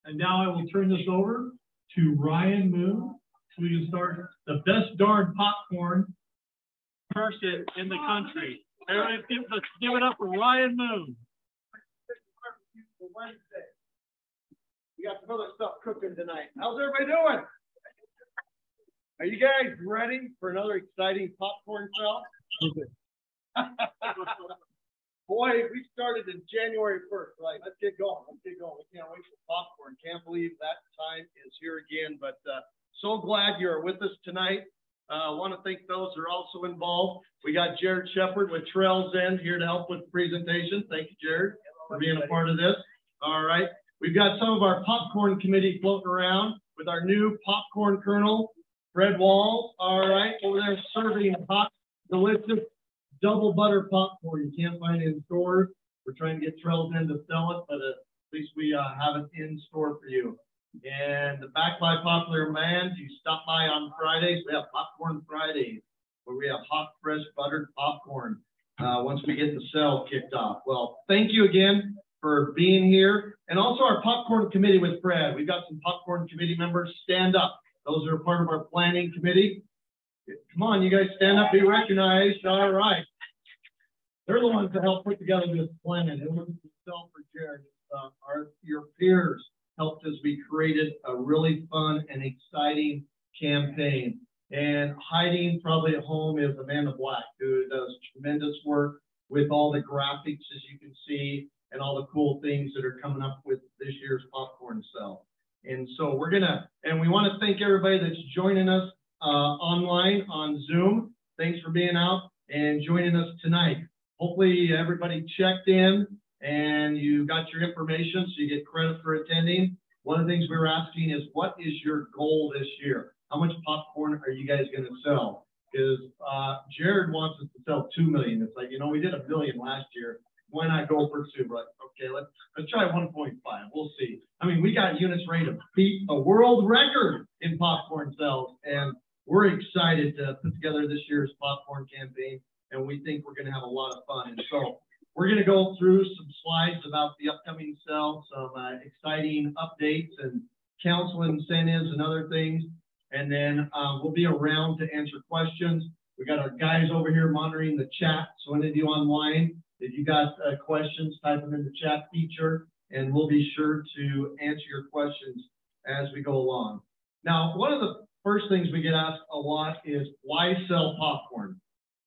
And now I will turn this over to Ryan Moon so we can start the best darn popcorn person in the country. Everybody, let's give it up for Ryan Moon. Wednesday. We got some other stuff cooking tonight. How's everybody doing? Are you guys ready for another exciting popcorn sale? Boy, we started in January 1st, right? Let's get going. Let's get going. We can't wait for popcorn. Can't believe that time is here again. But so glad you're with us tonight. I want to thank those who are also involved. We got Jared Shepard with Trails End here to help with the presentation. Thank you, Jared, for being a part of this. All right. We've got some of our popcorn committee floating around with our new popcorn colonel, Fred Walls. All right. Over there serving hot, delicious double butter popcorn. You can't find it in stores. We're trying to get Trails End to sell it, but at least we have it in store for you. And back by popular demand, you stop by on Fridays. We have Popcorn Fridays, where we have hot, fresh, buttered popcorn once we get the sale kicked off. Well, thank you again for being here. And also our popcorn committee with Fred. We've got some popcorn committee members. Stand up. Those are part of our planning committee. Come on, you guys stand up, be recognized. All right. They're the ones that help put together this plan. It wasn't yourself or Jared. Your peers helped as we created a really fun and exciting campaign. And hiding probably at home is Amanda Black, who does tremendous work with all the graphics, as you can see, and all the cool things that are coming up with this year's popcorn sale. And so we want to thank everybody that's joining us online on Zoom. Thanks for being out and joining us tonight. Hopefully everybody checked in and you got your information so you get credit for attending. One of the things we were asking is, what is your goal this year? How much popcorn are you guys going to sell? Because Jared wants us to sell 2 million. It's like, we did 1 million last year. Why not go for 2? But okay, let's try 1.5. We'll see. I mean, we got units ready to beat a world record in popcorn sales, and we're excited to put together this year's popcorn campaign, and we think we're going to have a lot of fun. And so we're going to go through some slides about the upcoming sale, some exciting updates and council incentives and other things. And then we'll be around to answer questions. We got our guys over here monitoring the chat. So any of you online, if you got questions, type them in the chat feature, and we'll be sure to answer your questions as we go along. Now, one of the first things we get asked a lot is, why sell popcorn?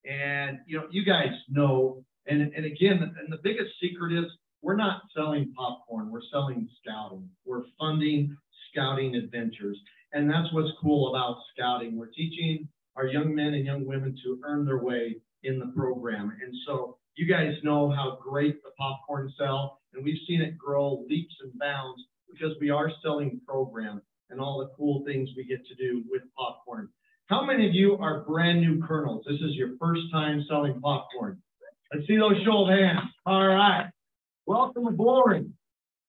And, you guys know, and again, and the biggest secret is, we're not selling popcorn, we're selling scouting. We're funding scouting adventures. And that's what's cool about scouting. We're teaching our young men and young women to earn their way in the program. And so you guys know how great the popcorn sell, and we've seen it grow leaps and bounds because we are selling program and all the cool things we get to do with popcorn. How many of you are brand new Kernals? This is your first time selling popcorn. Let's see those show of hands. All right. Welcome aboard.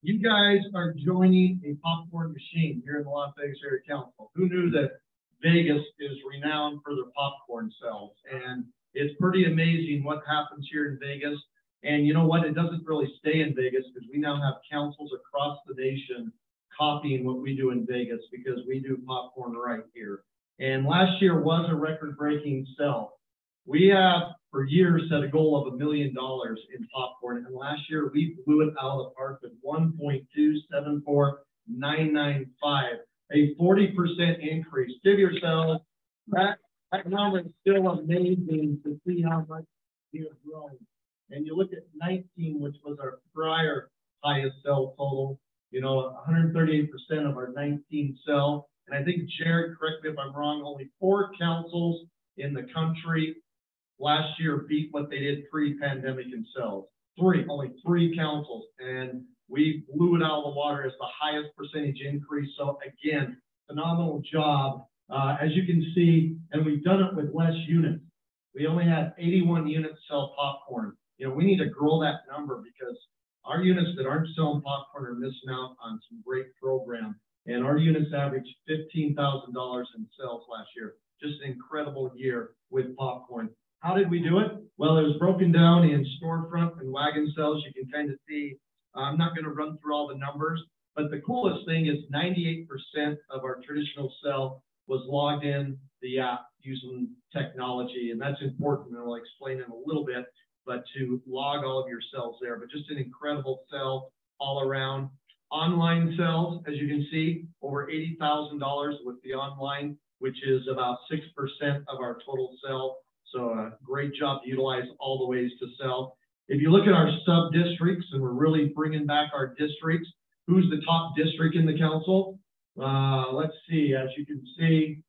You guys are joining a popcorn machine here in the Las Vegas Area Council. Who knew that Vegas is renowned for their popcorn sales? And it's pretty amazing what happens here in Vegas. And you know what? It doesn't really stay in Vegas, because we now have councils across the nation copying what we do in Vegas, because we do popcorn right here. And last year was a record-breaking sale. We have, for years, set a goal of $1 million in popcorn. And last year, we blew it out of the park with 1.274995, a 40% increase. Give yourselves that number is still amazing to see how much we have grown. And you look at 19, which was our prior highest sell total, 138% of our 19 sell. And I think, Jared, correct me if I'm wrong, only 4 councils in the country last year beat what they did pre-pandemic in sales. Only 3 councils. And we blew it out of the water as the highest percentage increase. So again, phenomenal job. As you can see, and we've done it with less units. We only had 81 units sell popcorn. We need to grow that number, because our units that aren't selling popcorn are missing out on some great program. And our units averaged $15,000 in sales last year. Just an incredible year with popcorn. How did we do it? Well, it was broken down in storefront and wagon sales. You can kind of see, I'm not going to run through all the numbers, But the coolest thing is 98% of our traditional cell was logged in the app using technology. And that's important, and I'll explain in a little bit, but to log all of your cells there. But just an incredible cell all around. Online cells, as you can see, over $80,000 with the online, which is about 6% of our total cell. So a great job to utilize all the ways to sell. If you look at our sub-districts, and we're really bringing back our districts, who's the top district in the council? Let's see, as you can see,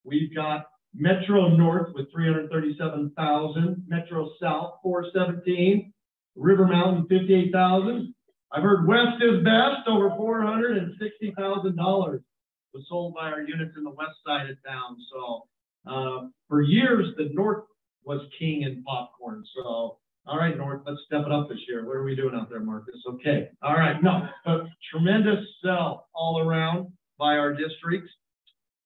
we've got Metro North with 337,000, Metro South 417, River Mountain 58,000. I've heard West is best, over $460,000 was sold by our units in the west side of town. So for years, the North was king in popcorn. So, all right, North, let's step it up this year. What are we doing out there, Marcus? Okay, all right, no, but tremendous sell all around by our districts.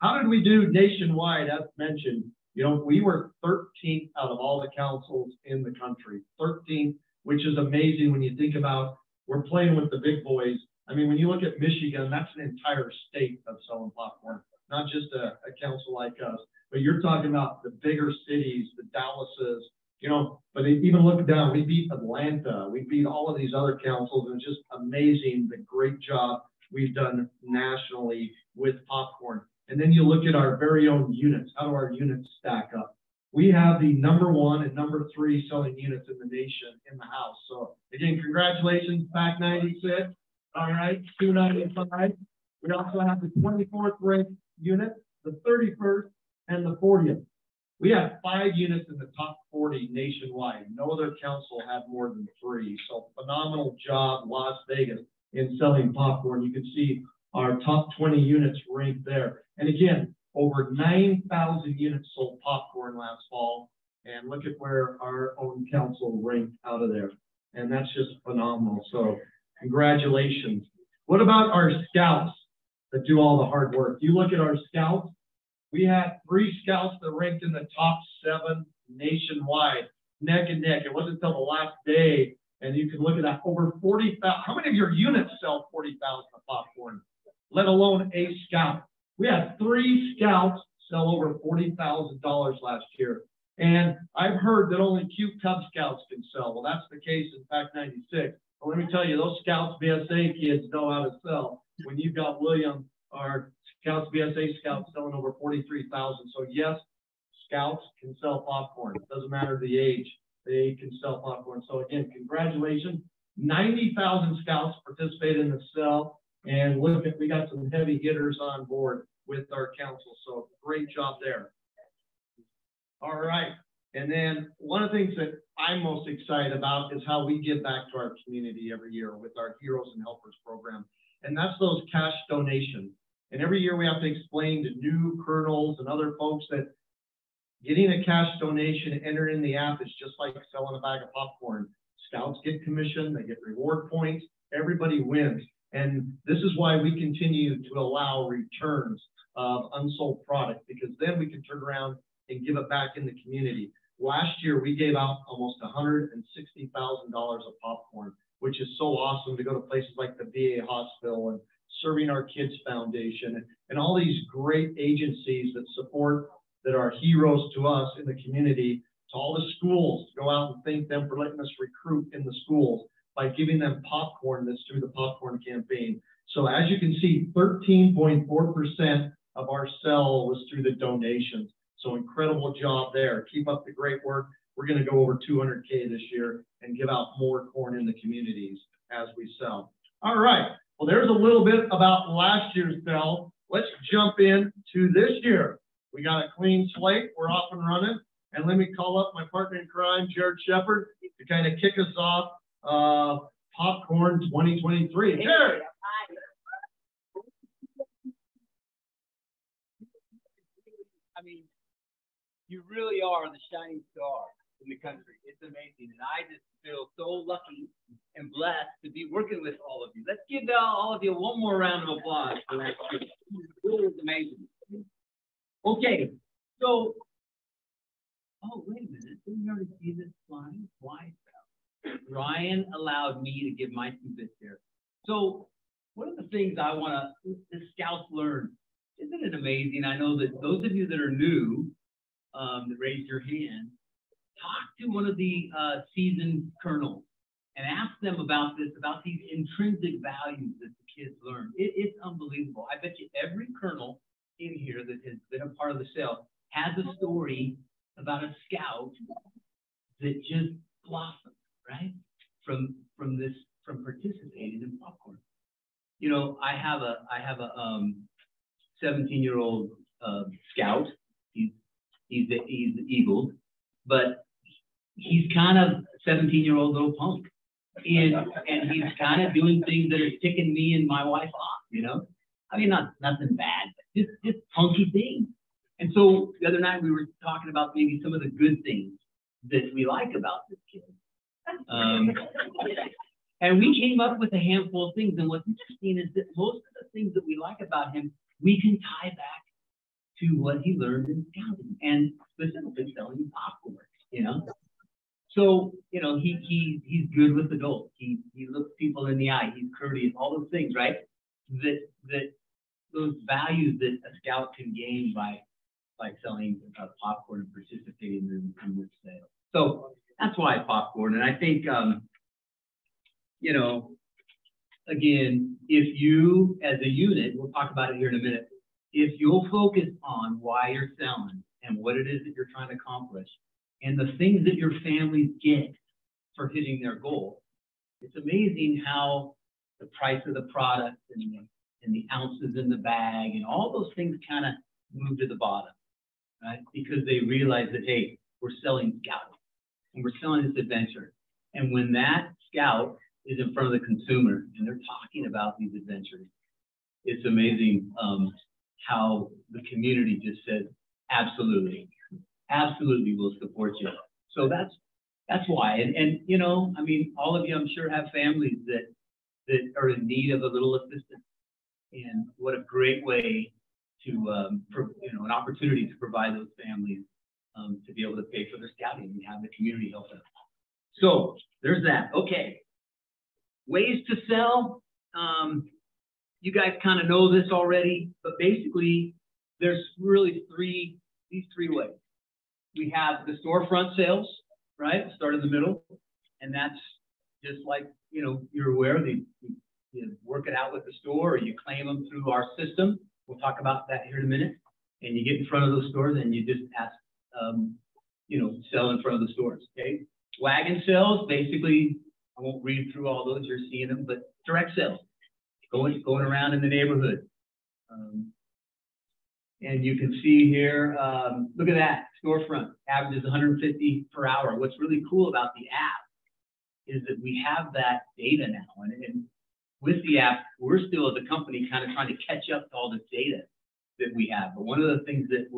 How did we do nationwide? As mentioned, you know, we were 13th out of all the councils in the country, 13th, which is amazing when you think about we're playing with the big boys. I mean, when you look at Michigan, that's an entire state of selling popcorn, not just a council like us. But you're talking about the bigger cities, the Dallases, you know, but even look down, we beat Atlanta, we beat all of these other councils, and it's just amazing the great job we've done nationally with popcorn. And then you look at our very own units. How do our units stack up? We have the #1 and #3 selling units in the nation in the house. So again, congratulations, back 96. All right, 295. We also have the 24th ranked unit, the 31st, and the 40th. We have 5 units in the top 40 nationwide. No other council had more than 3. So phenomenal job, Las Vegas, in selling popcorn. You can see our top 20 units ranked there. And again, over 9,000 units sold popcorn last fall. And look at where our own council ranked out of there. And that's just phenomenal. So congratulations. What about our scouts that do all the hard work? You look at our scouts, we had 3 scouts that ranked in the top 7 nationwide, neck and neck. It wasn't until the last day, and you can look at that, over 40,000. How many of your units sell 40,000 of popcorn, let alone a scout? We had 3 scouts sell over $40,000 last year. And I've heard that only cute Cub Scouts can sell. Well, that's the case in Pack 96. But let me tell you, those Scouts BSA kids know how to sell. When you've got William, our Scouts BSA Scouts, selling over 43,000. So yes, Scouts can sell popcorn. It doesn't matter the age, they can sell popcorn. So again, congratulations. 90,000 Scouts participated in the sell. And look at, we got some heavy hitters on board with our council. So great job there. All right. And then one of the things that I'm most excited about is how we give back to our community every year with our Heroes and Helpers program. And that's those cash donations. And every year we have to explain to new Kernals and other folks that getting a cash donation entered in the app is just like selling a bag of popcorn. Scouts get commission, they get reward points, everybody wins. And this is why we continue to allow returns of unsold product, because then we can turn around and give it back in the community. Last year, we gave out almost $160,000 of popcorn, which is so awesome to go to places like the VA hospital and Serving Our Kids Foundation and all these great agencies that support, that are heroes to us in the community, to all the schools, to go out and thank them for letting us recruit in the schools by giving them popcorn that's through the popcorn campaign. So as you can see, 13.4% of our sell was through the donations. So incredible job there. Keep up the great work. We're going to go over 200K this year and give out more corn in the communities as we sell. All right. Well, there's a little bit about last year's sell. Let's jump in to this year. We got a clean slate. We're off and running. And let me call up my partner in crime, Jared Shepard, to kind of kick us off Popcorn 2023. Jared. I mean, you really are the shining star in the country. It's amazing. And I just feel so lucky and blessed to be working with all of you. Let's give all of you one more round of applause for that. It was amazing. Okay, so, oh, wait a minute. Didn't you already see this slide? Why? Ryan allowed me to give my 2 bits here. So one of the things I want the scouts learn, isn't it amazing? I know that those of you that are new, that raised your hand, talk to one of the seasoned colonels and ask them about this, about these intrinsic values that the kids learn. It's unbelievable. I bet you every colonel in here that has been a part of the sale has a story about a scout that just blossomed, right? From participating in popcorn. You know, I have a 17-year-old scout. He's Eagle, but he's kind of a 17-year-old little punk. And he's kind of doing things that are ticking me and my wife off, you know? I mean, nothing bad, but just punky things. And so the other night we were talking about maybe some of the good things that we like about this kid. And we came up with a handful of things. And what's interesting is that most of the things that we like about him, we can tie back to what he learned in scouting and specifically selling popcorn, you know? So, you know, he's good with adults. He looks people in the eye. He's courteous, all those things, right? That those values that a scout can gain by selling popcorn and participating in this sale. So that's why popcorn. And I think, you know, again, if you as a unit, we'll talk about it here in a minute, if you'll focus on why you're selling and what it is that you're trying to accomplish and the things that your families get for hitting their goal, it's amazing how the price of the product and the ounces in the bag and all those things kind of move to the bottom, right? Because they realize that, hey, we're selling scout and we're selling this adventure. And when that scout is in front of the consumer and they're talking about these adventures, it's amazing how the community just says, absolutely, we'll support you. So that's why. And you know, I mean, all of you, I'm sure, have families that are in need of a little assistance. And what a great way to, you know, an opportunity to provide those families to be able to pay for their scouting and have the community help them. So there's that. Okay. Ways to sell. You guys kind of know this already, but basically there's really these three ways. We have the storefront sales, right? Start in the middle. And that's just like, you know, you're aware, you work it out with the store or you claim them through our system. We'll talk about that here in a minute. And you get in front of those stores and you just ask, you know, sell in front of the stores, okay? Wagon sales, basically, I won't read through all those, you're seeing them, but direct sales, going around in the neighborhood. And you can see here, look at that, storefront, average is 150 per hour. What's really cool about the app is that we have that data now. And with the app, we're still as a company kind of trying to catch up to all this data that we have. But one of the things that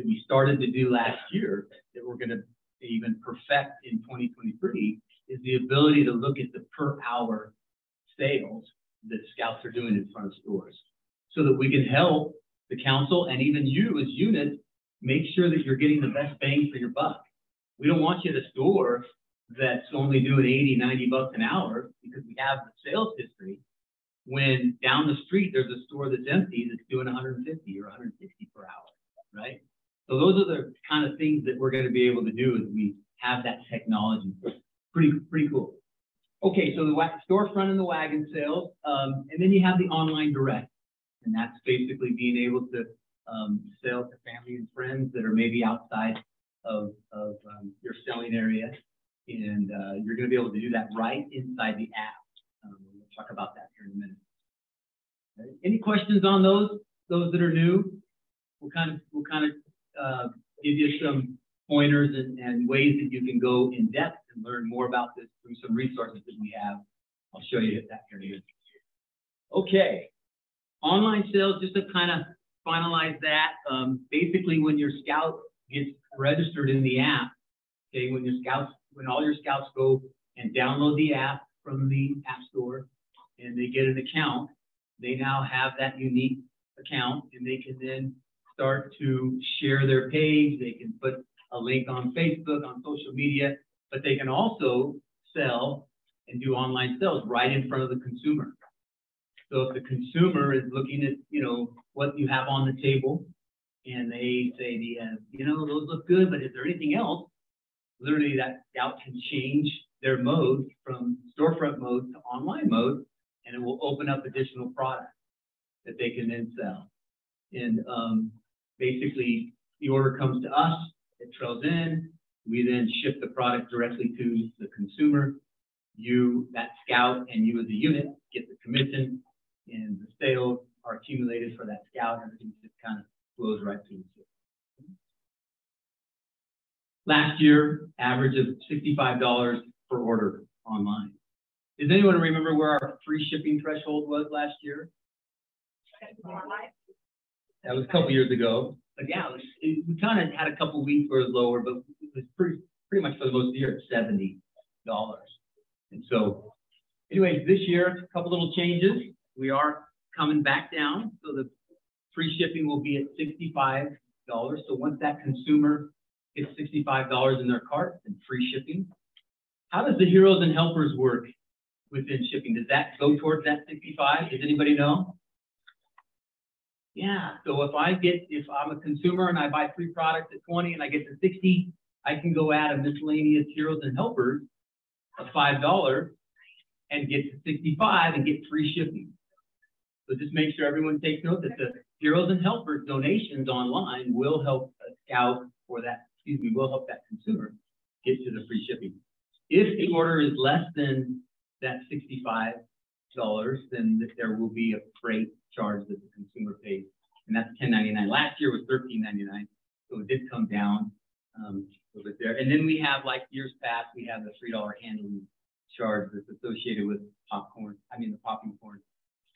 we started to do last year that we're gonna even perfect in 2023 is the ability to look at the per hour sales that scouts are doing in front of stores so that we can help the council and even you as units make sure that you're getting the best bang for your buck. We don't want you at a store that's only doing 80, 90 bucks an hour because we have the sales history when down the street there's a store that's empty that's doing 150 or 160 per hour, right? So those are the kind of things that we're going to be able to do as we have that technology. Pretty cool. Okay, so the storefront and the wagon sales, and then you have the online direct, and that's basically being able to sell to family and friends that are maybe outside of your selling area, and you're going to be able to do that right inside the app. We'll talk about that here in a minute. Okay. Any questions on those that are new? We'll kind of give you some pointers and ways that you can go in depth and learn more about this through some resources that we have. I'll show you that here in a minute. Okay, online sales, just to kind of finalize that. Basically, when your scout gets registered in the app, okay, when all your scouts go and download the app from the app store and they get an account, they now have that unique account and they can then start to share their page. They can put a link on Facebook, on social media, but they can also sell and do online sales right in front of the consumer. So if the consumer is looking at, what you have on the table, and they say, those look good, but is there anything else? Literally, that scout can change their mode from storefront mode to online mode, and it will open up additional products that they can then sell. And basically, the order comes to us, it trails in, we then ship the product directly to the consumer. You, that scout, and you as a unit get the commission, and the sales are accumulated for that scout. Everything just kind of flows right through the system. Last year, average of $65 per order online. Does anyone remember where our free shipping threshold was last year? That was a couple years ago. But yeah, we kind of had a couple weeks where it was lower, but it was pretty much for the most of the year at $70. And so, anyways, this year, a couple little changes. We are coming back down. So the free shipping will be at $65. So once that consumer gets $65 in their cart, and free shipping. How does the heroes and helpers work within shipping? Does that go towards that 65? Does anybody know? Yeah. So if I'm a consumer and I buy 3 products at 20 and I get to 60, I can go add a miscellaneous heroes and helpers of $5 and get to 65 and get free shipping. So just make sure everyone takes note that the heroes and helpers donations online will help a scout will help that consumer get to the free shipping. If the order is less than that $65, then there will be a freight charge that the consumer pays, and that's $10.99. Last year was $13.99, so it did come down a little bit there. And then we have, like years past, we have the $3 handling charge that's associated with the popping corn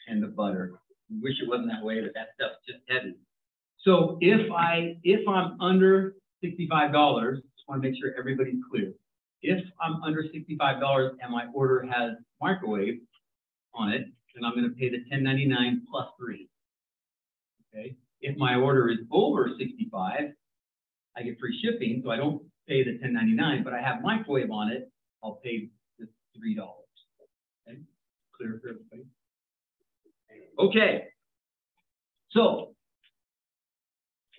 and the butter. I wish it wasn't that way, but that stuff's just heavy. So if I'm under $65, just want to make sure everybody's clear. If I'm under $65 and my order has microwave on it, then I'm going to pay the $10.99 plus 3. Okay. If my order is over 65, I get free shipping, so I don't pay the $10.99, but I have microwave on it, I'll pay the $3. Okay. Clear for everybody? Okay. So,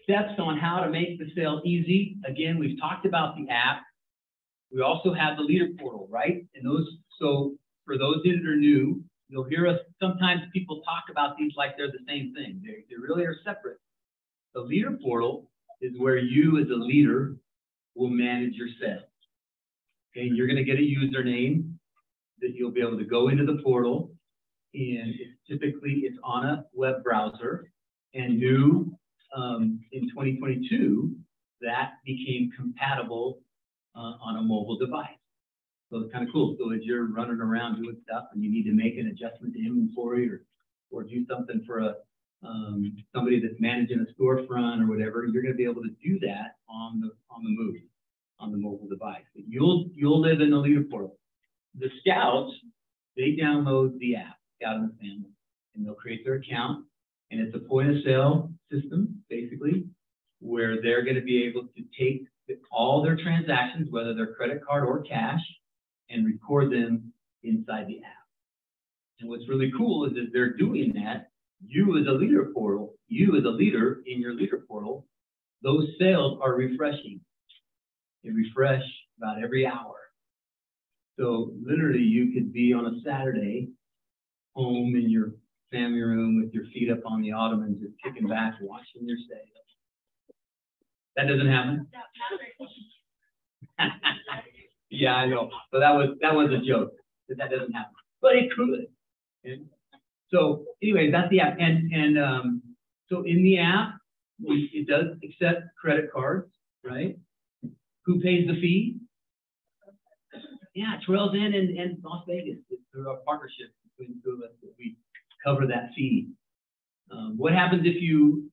steps on how to make the sale easy. Again, we've talked about the app. We also have the leader portal, right? And so for those that are new, you'll hear us, sometimes people talk about these like they're the same thing. They really are separate. The leader portal is where you as a leader will manage your sales. Okay, you're going to get a username that you'll be able to go into the portal, and typically it's on a web browser, and new in 2022, that became compatible on a mobile device. So it's kind of cool. So as you're running around doing stuff and you need to make an adjustment to inventory or do something for somebody that's managing a storefront or whatever, you're going to be able to do that on the move, on the mobile device. But you'll live in the leader portal. The scouts, they download the app, Scout in the Family, and they'll create their account. And it's a point of sale system, basically, where they're going to be able to take all their transactions, whether they're credit card or cash, and record them inside the app. And what's really cool is that they're doing that, you as a leader portal, you as a leader in your leader portal, those sales are refreshing. They refresh about every hour. So literally you could be on a Saturday home in your family room with your feet up on the ottoman, just kicking back, watching your sales. That doesn't happen? Yeah, I know. So that was a joke that doesn't happen, but it could. Okay? So anyway, that's the app, and so in the app, it does accept credit cards, right? Who pays the fee? Yeah, Trails Inn and Las Vegas. It's through a partnership between the two of us that we cover that fee. What happens if you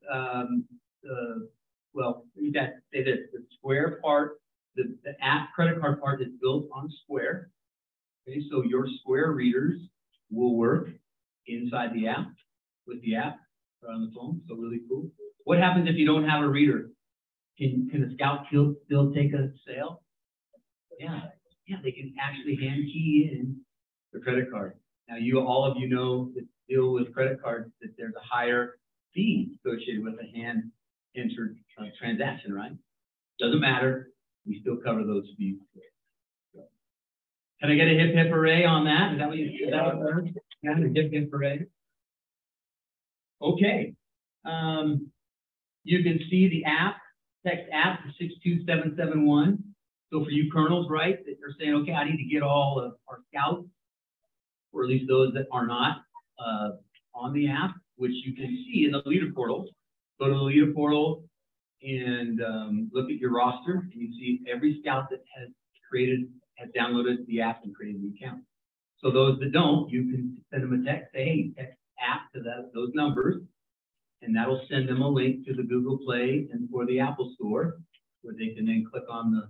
well, let me say this: the Square part, the app credit card part is built on Square. Okay, so your Square readers will work inside the app with the app or on the phone. So really cool. What happens if you don't have a reader? Can the scout still take a sale? Yeah, they can actually hand key in the credit card. Now, all of you know that deal with credit cards that there's a higher fee associated with a hand-entered transaction, right? Doesn't matter. We still cover those fees. So, can I get a hip hip hooray on that? Is that what you heard? Yeah, a hip hip hooray. Okay. You can see the app, text app to 62771. So for you kernels, right, that are saying, okay, I need to get all of our scouts, or at least those that are not on the app, which you can see in the leader portal. Go to the leader portal and look at your roster, and you see every scout that has downloaded the app and created the account. So those that don't, you can send them a text, say, hey, text app to those numbers, and that'll send them a link to the Google Play and for the Apple Store, where they can then click on the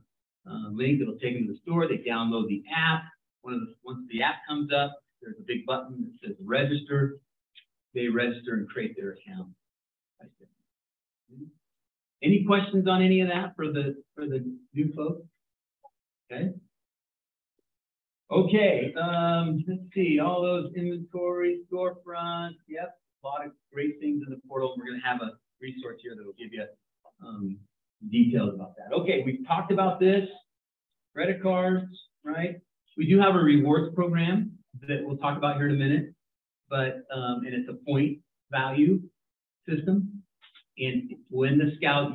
link. It'll take them to the store. They download the app. Once the app comes up, there's a big button that says register. They register and create their account. Any questions on any of that for the new folks? Okay. Okay. Let's see. All those inventory, storefronts. Yep. A lot of great things in the portal. We're going to have a resource here that will give you details about that. Okay. We've talked about this. Credit cards, right? We do have a rewards program that we'll talk about here in a minute, but and it's a point value system. And when the scout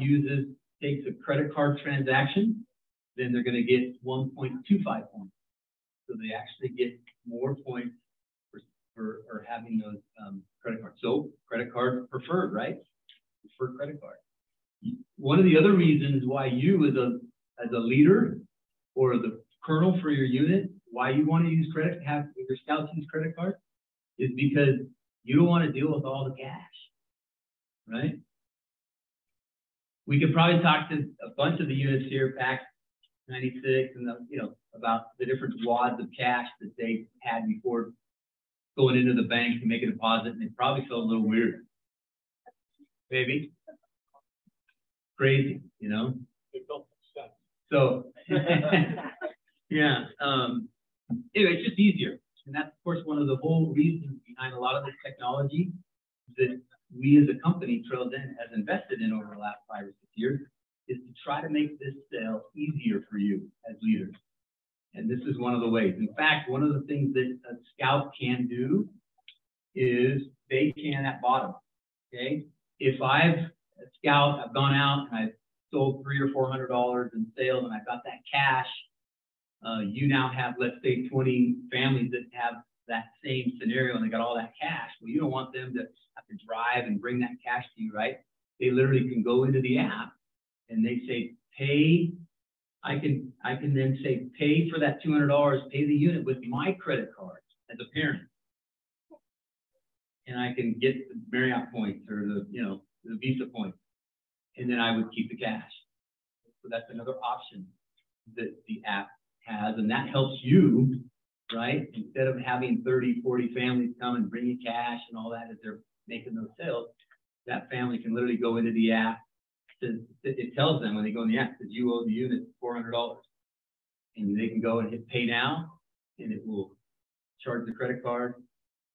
takes a credit card transaction, then they're going to get 1.25 points. So they actually get more points for having those credit cards. So credit card preferred, right? Preferred credit card. One of the other reasons why you as a leader or the kernel for your unit, why you want to use have your scouts use credit cards is because you don't want to deal with all the cash, right? We could probably talk to a bunch of the units here, PAC 96, and about the different wads of cash that they had before going into the bank to make a deposit, and they probably felt a little weird. Maybe. Crazy, So, yeah. Anyway, it's just easier. And that's, of course, one of the whole reasons behind a lot of this technology that we as a company, Trails In, has invested in over the last 5 or 6 years, is to try to make this sale easier for you as leaders. And this is one of the ways. In fact, one of the things that a scout can do is they can at bottom, okay? If I've gone out and I've sold $300 or $400 in sales and I've got that cash, you now have, let's say, 20 families that have that same scenario and they got all that cash. Well, you don't want them to have to drive and bring that cash to you, right? They literally can go into the app and they say, pay. I can then say, pay for that $200, pay the unit with my credit card as a parent. And I can get the Marriott points or the Visa points. And then I would keep the cash. So that's another option that the app has. And that helps you, right? Instead of having 30, 40 families come and bring you cash and all that as they're making those sales, that family can literally go into the app. It tells them when they go in the app that you owe the unit $400. And they can go and hit pay now, and it will charge the credit card.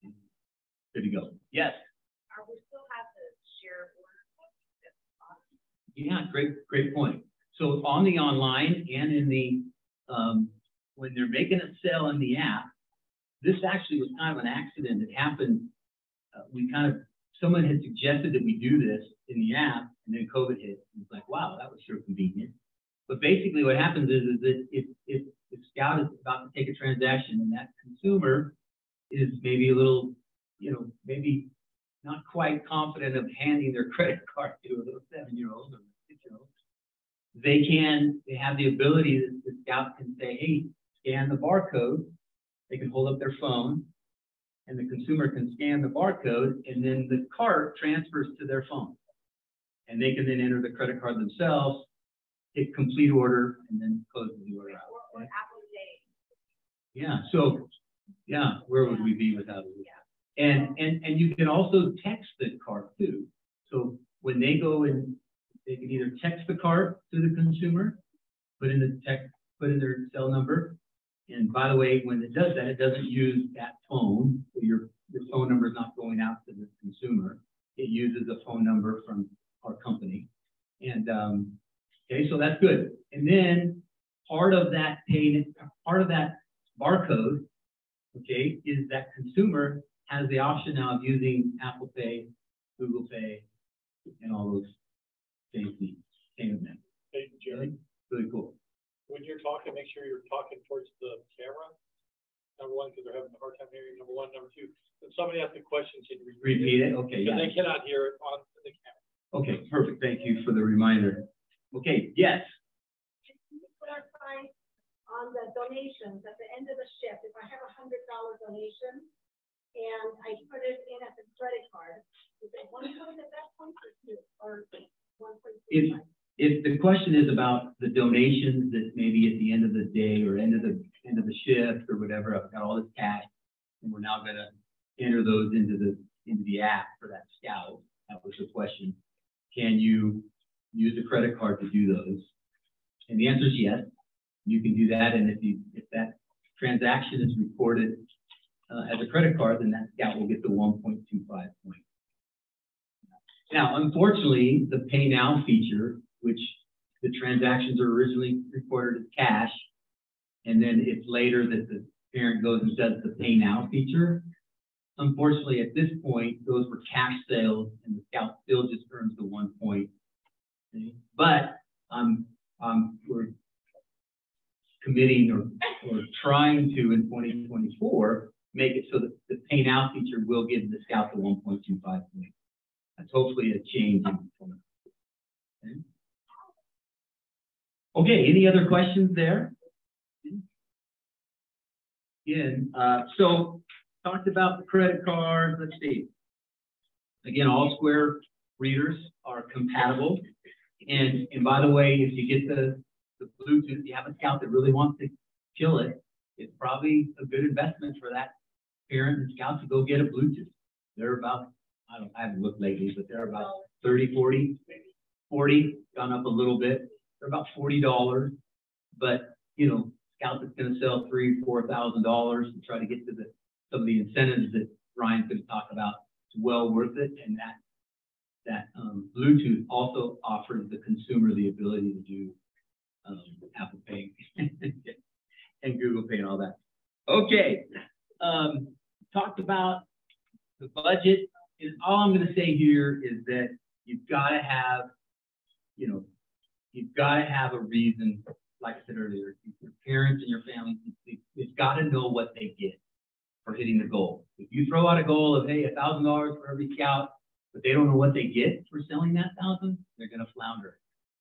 And good to go. Yes? Are we still have to share orders? Yeah, great point. So on the online and in the, when they're making a sale in the app, this actually was kind of an accident that happened. Someone had suggested that we do this in the app, and then COVID hit. And it's like, wow, that was sure convenient. But basically what happens is that if the scout is about to take a transaction and that consumer is maybe a little, maybe not quite confident of handing their credit card to a little 7-year-old or 6-year-old, they have the ability that the scout can say, hey, scan the barcode. They can hold up their phone, and the consumer can scan the barcode, and then the cart transfers to their phone. And they can then enter the credit card themselves, hit complete order, and then close the order out. Or Apple Pay. Yeah, so, yeah, where would we be without it? Yeah. And you can also text the cart too. So when they go in, they can either text the cart to the consumer, put in their cell number. And by the way, when it does that, it doesn't use that phone. So your the phone number is not going out to the consumer. It uses a phone number from our company. And okay, so that's good. And then part of that barcode, okay, is that consumer has the option now of using Apple Pay, Google Pay, and all those fancy payment methods. Hey, Jerry, Really cool. when you're talking, make sure you're talking towards the camera. Number one, because they're having a hard time hearing. Number one. Number two, if somebody asks a question, can you Repeat it? Okay, because yeah. they cannot hear it on the camera. Okay, perfect. Thank you for the reminder. Okay, yes. Can you clarify on the donations at the end of the shift? If I have $100 donation and I put it in as a credit card, is it 1 point at that point or 2 or 1.25? If the question is about the donations that maybe at the end of the day or end of the shift or whatever, I've got all this cash and we're now going to enter those into the app for that scout. That was the question. Can you use a credit card to do those? And the answer is yes. You can do that, and if that transaction is recorded as a credit card, then that scout will get the 1.25 points. Now, unfortunately, the Pay Now feature, which the transactions are originally recorded as cash, and then it's later that the parent goes and does the Pay Now feature. Unfortunately, at this point, those were cash sales, and the scout still just earns the 1 point. But we're committing or trying to in 2024 make it so that the Pay Now feature will give the scout the 1.25 points. That's hopefully a change in okay, any other questions there? Again, so talked about the credit cards. Let's see. Again, all Square readers are compatible. And by the way, if you get the Bluetooth, you have a scout that really wants to kill it, it's probably a good investment for that parent and scout to go get a Bluetooth. They're about, I haven't looked lately, but they're about 30, 40, gone up a little bit. They're about $40, but you know, Scout is going to sell $3,000, $4,000 to try to get to some of the incentives that Ryan's going to talk about. It's well worth it, and that Bluetooth also offers the consumer the ability to do Apple Pay and Google Pay and all that. Okay, talked about the budget. And all I'm going to say here is that you've got to have, you've got to have a reason. Like I said earlier, your parents and your family, they've got to know what they get for hitting the goal. If you throw out a goal of, hey, $1,000 for every scout, but they don't know what they get for selling that 1,000, they're going to flounder.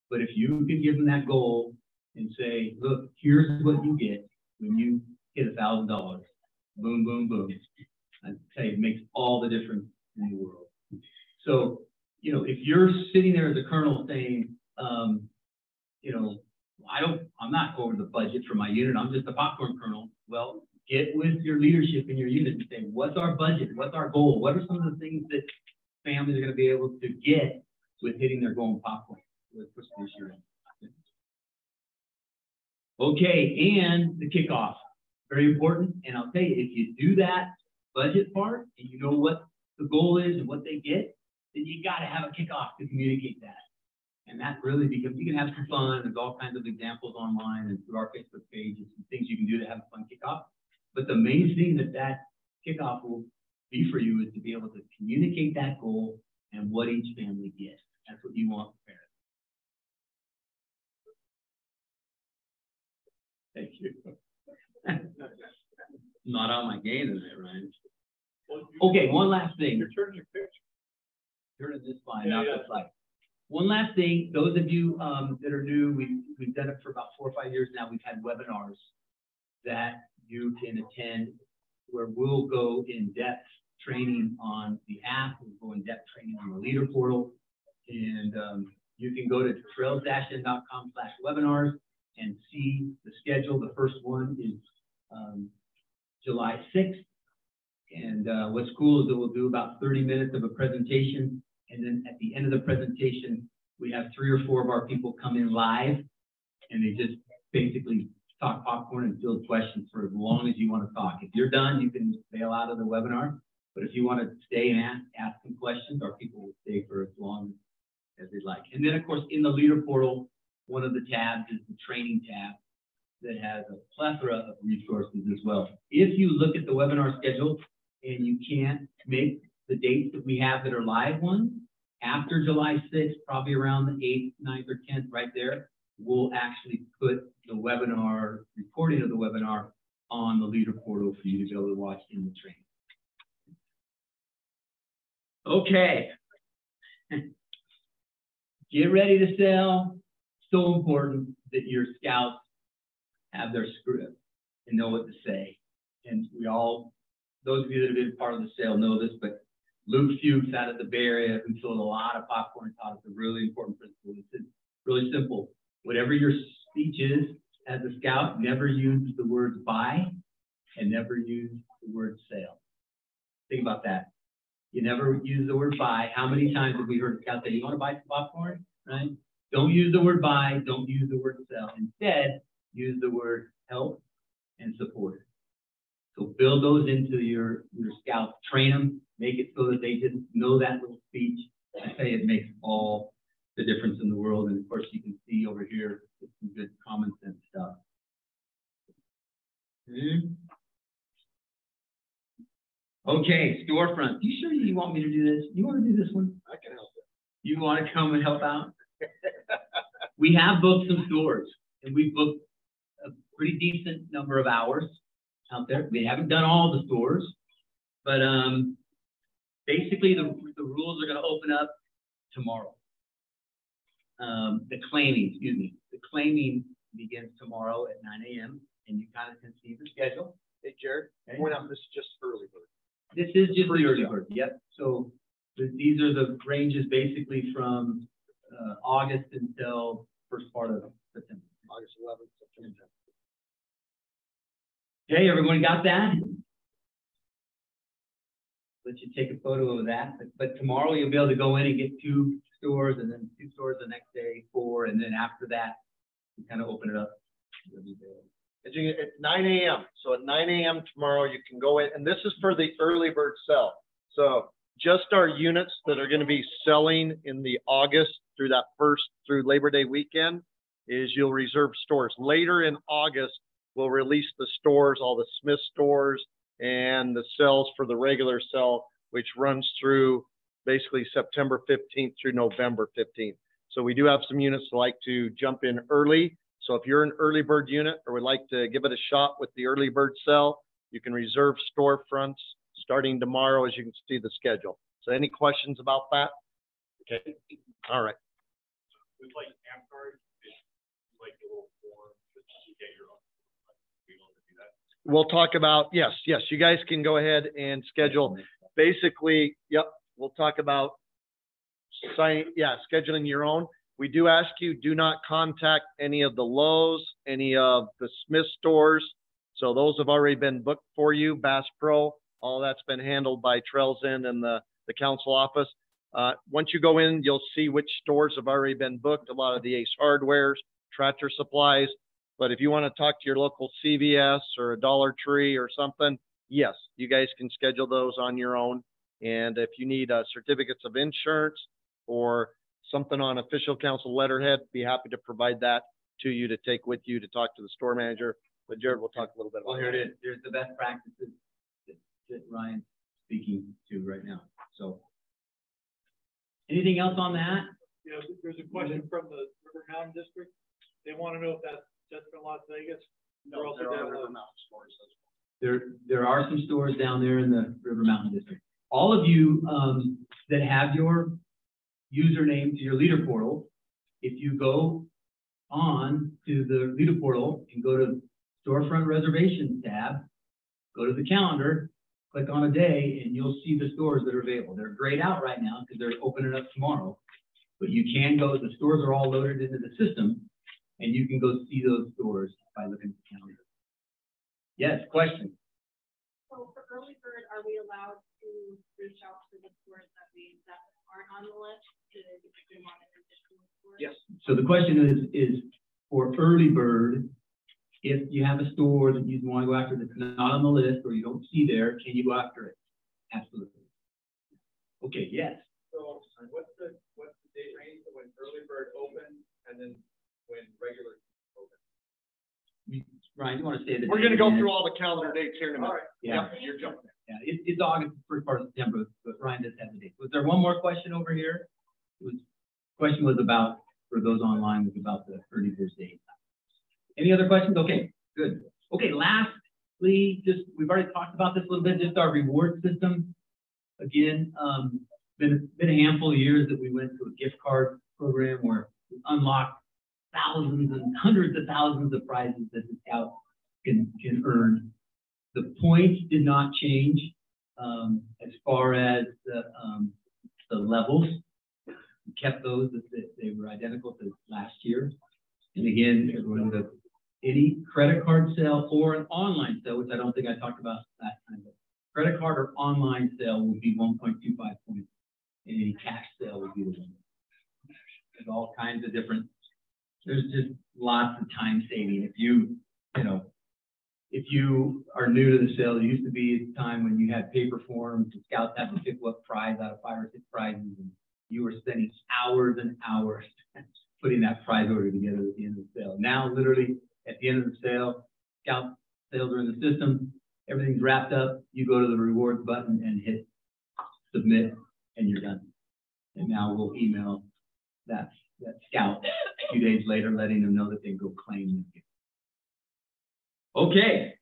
But if you can give them that goal and say, look, here's what you get when you hit $1,000, boom, boom, boom. I tell you, it makes all the difference in the world. So, if you're sitting there as a colonel saying, I'm not over the budget for my unit, I'm just a popcorn colonel. Well, get with your leadership in your unit and say, what's our budget? What's our goal? What are some of the things that families are going to be able to get with hitting their goal in popcorn? Okay, and the kickoff, very important. And I'll tell you, if you do that budget part and you know what the goal is and what they get, then you got to have a kickoff to communicate that. And that really becomes, you can have some fun. There's all kinds of examples online and through our Facebook page and some things you can do to have a fun kickoff. But the main thing that kickoff will be for you is to be able to communicate that goal and what each family gets. That's what you want for parents. Thank you. Not on my game today, Ryan. Okay, one last thing. You're turning your picture. Turning this slide, not this slide. One last thing, those of you that are new, we've done it for about 4 or 5 years now. We've had webinars that you can attend where we'll go in depth training on the app, we'll go in depth training on the leader portal, and you can go to trails-in.com/webinars and see the schedule. The first one is July 6th. And what's cool is that we'll do about 30 minutes of a presentation. And then at the end of the presentation, we have 3 or 4 of our people come in live, and they just basically talk popcorn and field questions for as long as you want to talk. If you're done, you can bail out of the webinar, But if you want to stay and ask some questions, our people will stay for as long as they'd like. And then, of course, in the leader portal, one of the tabs is the training tab that has a plethora of resources as well. If you look at the webinar schedule and you can't make the dates that we have that are live ones, after July 6th, probably around the 8th, 9th, or 10th, right there, we'll actually put the webinar, recording of the webinar on the leader portal for you to be able to watch in the training. Okay. Get ready to sell. So important that your scouts have their script and know what to say. And we all, those of you that have been part of the sale know this, but Luke Fuchs out of the Bay Area, who sold a lot of popcorn, taught us a really important principle. It's really simple. Whatever your speech is as a scout, never use the word buy and never use the word sale. Think about that. You never use the word buy. How many times have we heard scouts say, you want to buy some popcorn, right? Don't use the word buy. Don't use the word sell. Instead, use the word help and support. So build those into your scouts. Train them. Make it so that they just know that little speech. I say it makes all the difference in the world. And of course, you can see over here some good common sense stuff. Okay, storefront. You sure you want me to do this? You want to do this one? I can help you. You want to come and help out? We have booked some stores, and we've booked a pretty decent number of hours out there. We haven't done all the stores, but basically the rules are going to open up tomorrow. The claiming begins tomorrow at 9 a.m. and you kind of can see the schedule. Hey, Jared, okay. point out this is just early bird. This is just the early bird. Yep. So these are the ranges basically from August until first part of September. August 11th, September 10th. Okay, everyone got that? Let you take a photo of that. But tomorrow you'll be able to go in and get 2 stores, and then 2 stores the next day, 4, and then after that, you kind of open it up. It's 9 a.m. So at 9 a.m. tomorrow, you can go in, and this is for the early bird sell. So just our units that are going to be selling in the August through Labor Day weekend is you'll reserve stores. Later in August, we'll release the stores, all the Smith stores, and the sales for the regular sell, which runs through basically September 15th through November 15th. So we do have some units that like to jump in early. So if you're an early bird unit or would like to give it a shot with the early bird sell, you can reserve storefronts starting tomorrow, as you can see the schedule. So any questions about that? Okay. All right. With like camp cards, like a little form to get your own. We want to do that. We'll talk about, yes, you guys can go ahead and schedule. Basically, yep, we'll talk about scheduling your own. We do ask you, do not contact any of the Lowe's, any of the Smith stores. So those have already been booked for you. Bass Pro, all that's been handled by Trails End and the council office. Once you go in, you'll see which stores have already been booked. A lot of the Ace Hardwares, Tractor Supplies. But if you want to talk to your local CVS or a Dollar Tree or something, yes, you guys can schedule those on your own. And if you need certificates of insurance or something on official council letterhead, be happy to provide that to you to take with you to talk to the store manager. But Jared will talk a little bit about Well, here it is. There's the best practices that Ryan's speaking to right now. So anything else on that? Yeah, there's a question from the River Mountain District. They want to know if that's just in Las Vegas. No, there are River Mountain stores as well. There are some stores down there in the River Mountain District. All of you that have your username to your leader portal, if you go on to the leader portal and go to storefront reservations tab, go to the calendar, click on a day, and you'll see the stores that are available. They're grayed out right now because they're opening up tomorrow, but you can go, the stores are all loaded into the system, and you can go see those stores by looking at the calendar. Yes, question? So for early bird, are we allowed to reach out to the stores that aren't on the list to get them on an additional store? Yes. So the question is for early bird, if you have a store that you want to go after that's not on the list or you don't see there, can you go after it? Absolutely. Okay, yes. So what's the date range when early bird opens and then when regular open? Ryan, you want to say that? We're going to go through all the calendar dates here in a minute. Yeah. Yep, you're jumping. Yeah, it's August, first part of September, but Ryan does have the date. Was there one more question over here? Question was about, for those online, was about the early bird date. Any other questions? Okay, good. Okay, lastly, we've already talked about this a little bit, just our reward system. Again, been a handful of years that we went to a gift card program where we unlocked thousands and hundreds of thousands of prizes that the scout can earn. The points did not change as far as the levels. We kept those, they were identical to last year. And again, any credit card sale or an online sale, which I don't think I talked about last time, but credit card or online sale will be 1.25 points. And any cash sale will be the 1. There's all kinds of different, there's just lots of time saving. If you are new to the sale, there used to be a time when you had paper forms, the scouts had to pick what prize out of 5 or 6 prizes, and you were spending hours and hours putting that prize order together at the end of the sale. Now, literally, at the end of the sale, scout sales are in the system, everything's wrapped up, you go to the rewards button and hit submit, and you're done. And now we'll email that scout a few days later, letting them know that they can go claim it. Okay.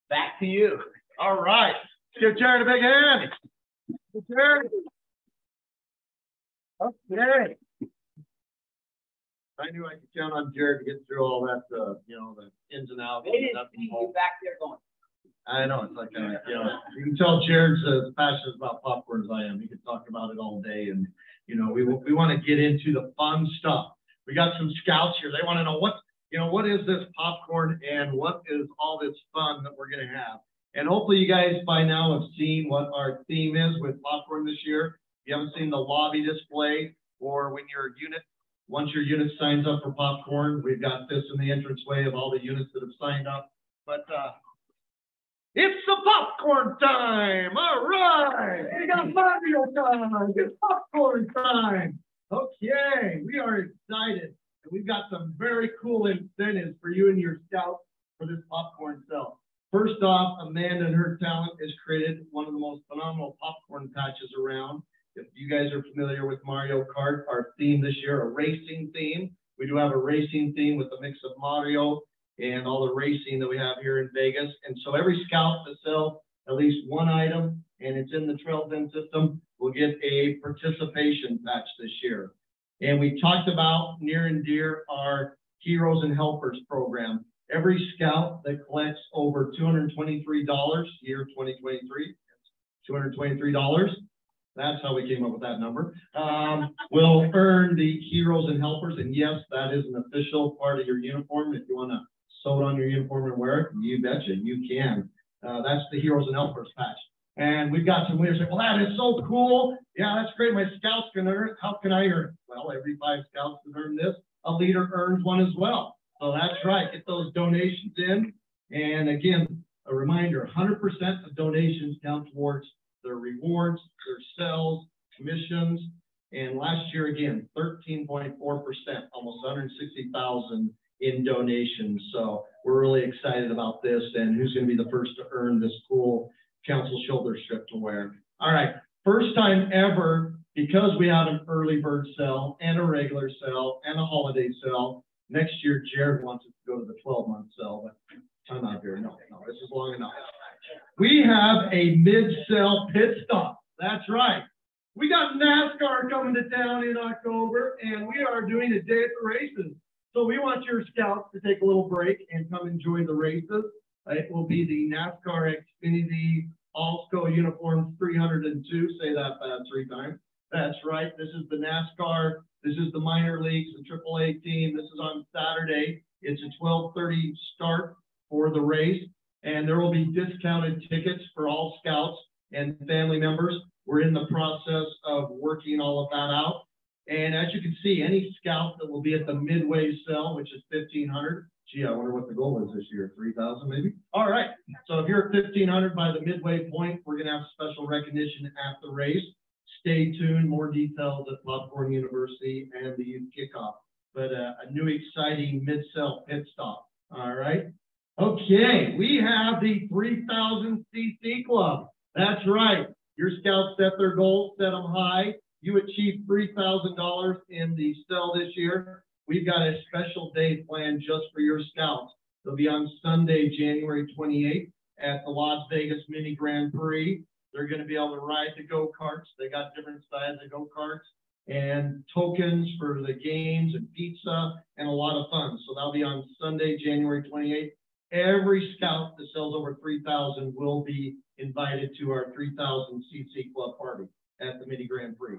Back to you. All right. Give Jared a big hand. Jared. Okay. I knew I could count on Jared to get through all that, the ins and outs. They didn't see you back there going. I know, it's like, you can tell Jared's as passionate about popcorn as I am. He could talk about it all day, and, we want to get into the fun stuff. We got some scouts here. They want to know what is this popcorn and what is all this fun that we're going to have. And hopefully you guys by now have seen what our theme is with popcorn this year. If you haven't seen the lobby display, or once your unit signs up for popcorn, we've got this in the entranceway of all the units that have signed up. But it's the popcorn time. All right. We got Mario time. It's popcorn time. Okay. We are excited. And we've got some very cool incentives for you and your scouts for this popcorn sale. First off, Amanda and her talent has created one of the most phenomenal popcorn patches around. If you guys are familiar with Mario Kart, our theme this year, a racing theme. We do have a racing theme with a mix of Mario and all the racing that we have here in Vegas. And so every scout to sell at least one item, and it's in the Trail Bin system, will get a participation patch this year. And we talked about near and dear our Heroes and Helpers program. Every scout that collects over $223, year 2023, $223, that's how we came up with that number, will earn the Heroes and Helpers. And yes, that is an official part of your uniform. If you want to sew it on your uniform and wear it, you betcha, you can. That's the Heroes and Helpers patch. And we've got some leaders say, well, that is so cool. Yeah, that's great. My scouts can earn it. How can I earn it? Well, every 5 scouts that earn this, a leader earns one as well. So that's right. Get those donations in. And again, a reminder, 100% of donations count towards their rewards, their sales, commissions. And last year, again, 13.4%, almost 160,000 in donations. So we're really excited about this, and who's going to be the first to earn this cool council shoulder strip to wear. All right, first time ever, because we have an early bird sale and a regular sale and a holiday sale. Next year, Jared wants us to go to the 12-month sale, but time out here. No, this is long enough. We have a mid-sale pit stop. That's right. We got NASCAR coming to town in October, and we are doing a day at the races. So we want your scouts to take a little break and come enjoy the races. It will be the NASCAR Xfinity All-SCO Uniforms 302. Say that 3 times. That's right. This is the NASCAR. This is the minor leagues, the AAA team. This is on Saturday. It's a 12:30 start for the race, and there will be discounted tickets for all scouts and family members. We're in the process of working all of that out. And as you can see, any scout that will be at the midway sale, which is $1,500, Gee, I wonder what the goal is this year, 3,000 maybe? All right, so if you're at 1,500 by the midway point, we're gonna have special recognition at the race. Stay tuned, more details at Popcorn University and the youth kickoff. But a new exciting mid-cell pit stop, all right? Okay, we have the 3,000 cc club. That's right, your scouts set their goals, set them high. You achieved $3,000 in the cell this year. We've got a special day planned just for your scouts. It'll be on Sunday, January 28th at the Las Vegas Mini Grand Prix. They're going to be able to ride the go-karts. They got different styles of go-karts and tokens for the games and pizza and a lot of fun. So that'll be on Sunday, January 28th. Every scout that sells over 3,000 will be invited to our 3,000 cc club party at the Mini Grand Prix.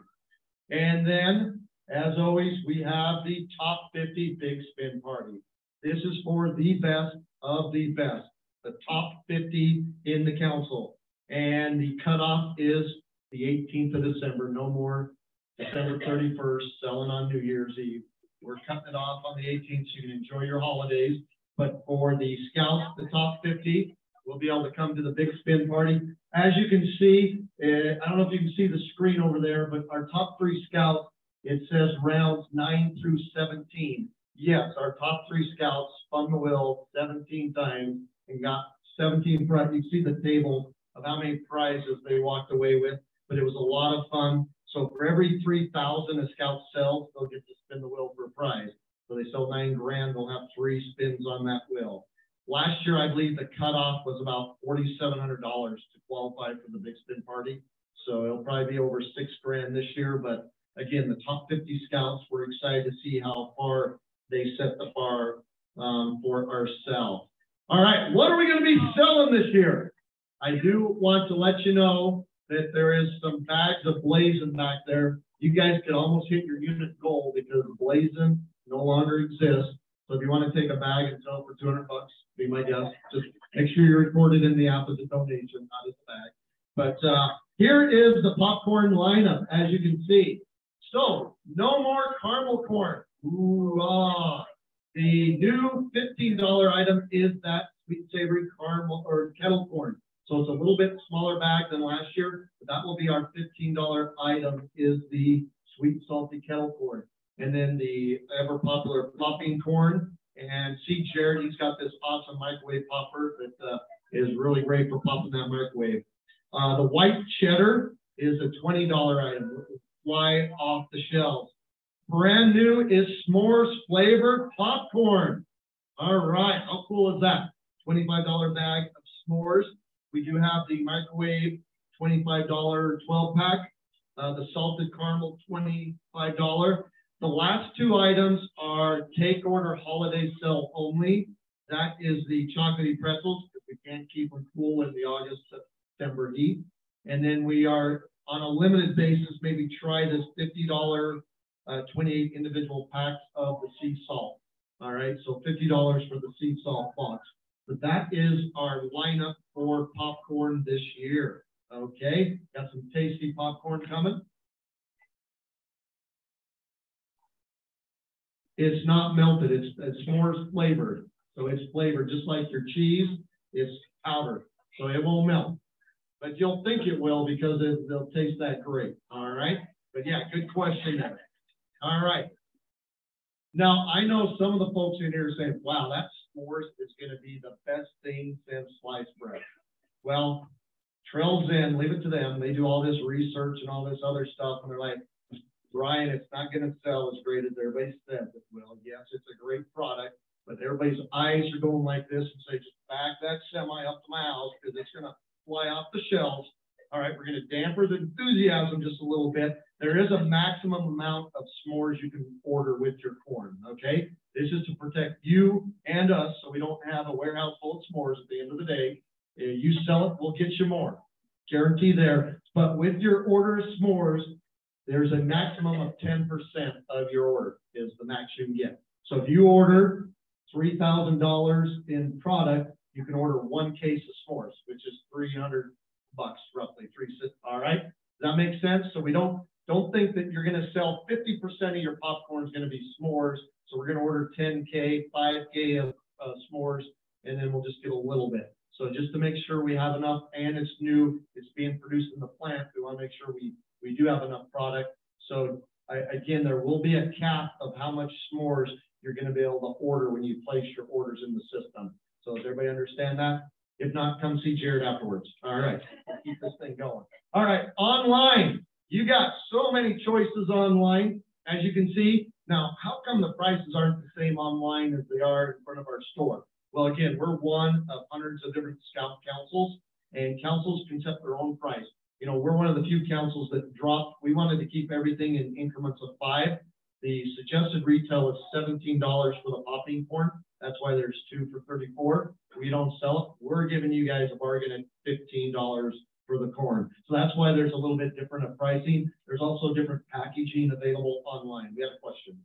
And then, as always, we have the top 50 big spin party. This is for the best of the best, the top 50 in the council. And the cutoff is the 18th of December, no more December 31st, selling on New Year's Eve. We're cutting it off on the 18th so you can enjoy your holidays. But for the scouts, the top 50, we'll be able to come to the big spin party. As you can see, I don't know if you can see the screen over there, but our top 3 scouts, it says rounds 9 through 17. Yes, our top 3 scouts spun the wheel 17 times and got 17 prizes. You see the table of how many prizes they walked away with, but it was a lot of fun. So for every 3,000 a scout sells, they'll get to spin the wheel for a prize. So they sell $9 grand, they'll have 3 spins on that wheel. Last year, I believe the cutoff was about $4,700 to qualify for the big spin party. So it'll probably be over $6 grand this year. But again, the top 50 scouts, we're excited to see how far they set the bar for ourselves. All right, what are we going to be selling this year? I do want to let you know that there is some bags of Blazin' back there. You guys could almost hit your unit goal because Blazin' no longer exists. So if you want to take a bag and sell it for $200, be my guest. Just make sure you record it in the app as a donation, not as a bag. But here is the popcorn lineup, as you can see. So no more caramel corn. Ooh, ah. The new $15 item is that sweet savory caramel or kettle corn. So it's a little bit smaller bag than last year, but that will be our $15 item is the sweet salty kettle corn. And then the ever popular popping corn. And see Jared, he's got this awesome microwave popper that is really great for popping that microwave. The white cheddar is a $20 item. It will fly off the shelves. Brand new is s'mores flavored popcorn. All right, how cool is that? $25 bag of s'mores. We do have the microwave $25 12 pack. The salted caramel $25. The last 2 items are take order holiday sale only. That is the chocolatey pretzels, because we can't keep them cool in the August, September heat. And then we are on a limited basis, maybe try this $50 28 individual packs of the sea salt. All right, so $50 for the sea salt box. But that is our lineup for popcorn this year. Okay, got some tasty popcorn coming. It's not melted, it's s'mores flavored. So it's flavored just like your cheese, it's powdered. So it won't melt. But you'll think it will because they'll taste that great. All right. But yeah, good question there. All right. Now, I know some of the folks in here are saying, wow, that s'mores is going to be the best thing since sliced bread. Well, Trails in, leave it to them. They do all this research and all this other stuff. And they're like, Brian, it's not going to sell as great as everybody says it will. Yes, it's a great product, but everybody's eyes are going like this and say, just back that semi up to my house because it's going to fly off the shelves. All right, we're going to damper the enthusiasm just a little bit. There is a maximum amount of s'mores you can order with your corn, okay? This is to protect you and us so we don't have a warehouse full of s'mores at the end of the day. You sell it, we'll get you more. Guarantee there. But with your order of s'mores, there's a maximum of 10% of your order is the max you can get. So if you order $3,000 in product, you can order 1 case of s'mores, which is $300 roughly. All right, does that make sense? So we don't think that you're going to sell 50% of your popcorn is going to be s'mores. So we're going to order 10K, 5K of s'mores, and then we'll just get a little bit. So just to make sure we have enough, and it's new, it's being produced in the plant, we want to make sure we do have enough product. So again, there will be a cap of how much s'mores you're going to be able to order when you place your orders in the system. So does everybody understand that? If not, come see Jared afterwards. All right, keep this thing going. All right, online. You got so many choices online, as you can see. Now, how come the prices aren't the same online as they are in front of our store? Well, again, we're one of hundreds of different scout councils, and councils can set their own price. You know, we're one of the few councils that dropped. We wanted to keep everything in increments of 5. The suggested retail is $17 for the popping corn. That's why there's 2 for $34. We don't sell it. We're giving you guys a bargain at $15 for the corn. So that's why there's a little bit different of pricing. There's also different packaging available online. We have a question.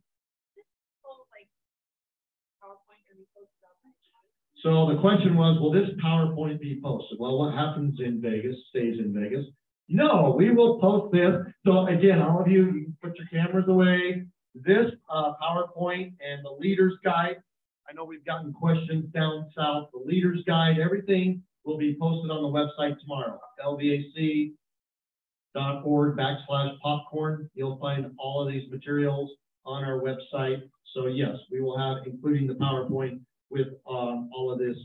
So the question was, will this PowerPoint be posted? Well, what happens in Vegas stays in Vegas. No, we will post this. So again, all of you, you can put your cameras away. This PowerPoint and the leader's guide, I know we've gotten questions down south. The leader's guide, everything will be posted on the website tomorrow, lvac.org/popcorn. You'll find all of these materials on our website. So yes, we will have, including the PowerPoint, with all of this